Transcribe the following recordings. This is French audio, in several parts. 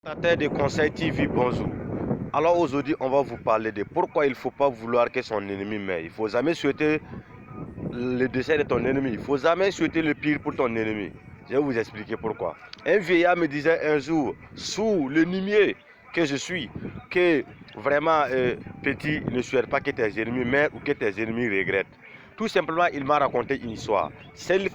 Tata de Conseil TV, bonjour. Alors aujourd'hui, on va vous parler de pourquoi il ne faut pas vouloir que son ennemi meure. Il ne faut jamais souhaiter le décès de ton ennemi. Il ne faut jamais souhaiter le pire pour ton ennemi. Je vais vous expliquer pourquoi. Un vieillard me disait un jour, sous le limier que je suis, que vraiment petit, ne souhaite pas que tes ennemis meurent ou que tes ennemis regrettent. Tout simplement, il m'a raconté une histoire.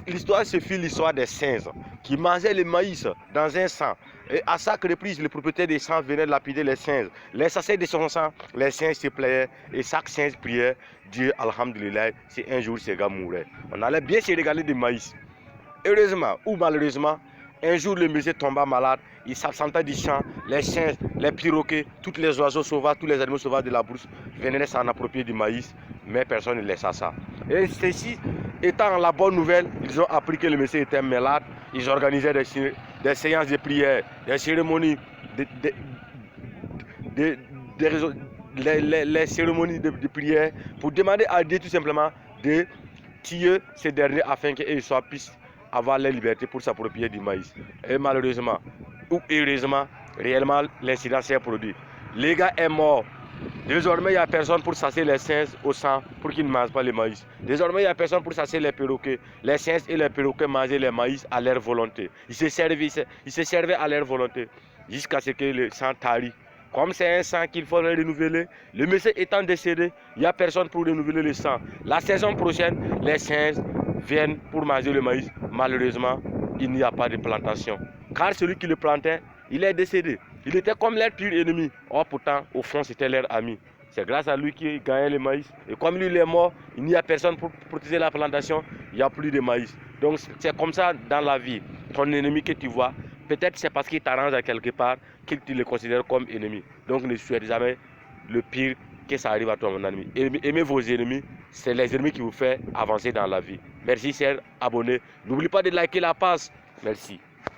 L'histoire se fit l'histoire des singes qui mangeaient le maïs dans un sang. Et à chaque reprise, le propriétaire des champs venait lapider les singes. Les sachets de son sang, les singes se playaient et chaque singe priait Dieu, Alhamdulillah, si un jour ces gars mouraient. On allait bien se régaler de maïs. Heureusement ou malheureusement, un jour le monsieur tomba malade, il s'absenta du champ, les singes, les perroquets, tous les oiseaux sauvages, tous les animaux sauvages de la brousse venaient s'en approprier du maïs, mais personne ne laissa ça. Et ceci étant la bonne nouvelle, ils ont appris que le monsieur était malade, ils organisaient des séances de prière, des cérémonies, les cérémonies de prière pour demander à Dieu tout simplement de tuer ces derniers afin qu'ils puissent avoir la liberté pour s'approprier du maïs. Et malheureusement, ou heureusement, réellement, l'incident s'est produit. Le gars est mort. Désormais, il n'y a personne pour chasser les singes au sang pour qu'ils ne mangent pas le maïs. Désormais, il n'y a personne pour chasser les perroquets. Les singes et les perroquets mangeaient le maïs à leur volonté. Ils se servaient à leur volonté jusqu'à ce que le sang tarit. Comme c'est un sang qu'il faudrait renouveler, le monsieur étant décédé, il n'y a personne pour renouveler le sang. La saison prochaine, les singes viennent pour manger le maïs. Malheureusement, il n'y a pas de plantation. Car celui qui le plantait, il est décédé. Il était comme leur pire ennemi. Or pourtant, au fond, c'était leur ami. C'est grâce à lui qu'il gagnait le maïs. Et comme lui, il est mort, il n'y a personne pour protéger la plantation. Il n'y a plus de maïs. Donc c'est comme ça dans la vie. Ton ennemi que tu vois, peut-être c'est parce qu'il t'arrange à quelque part que tu le considères comme ennemi. Donc ne souhaite jamais le pire que ça arrive à toi, mon ami. Aimez vos ennemis, c'est les ennemis qui vous font avancer dans la vie. Merci, chers abonnés. N'oublie pas de liker la page. Merci.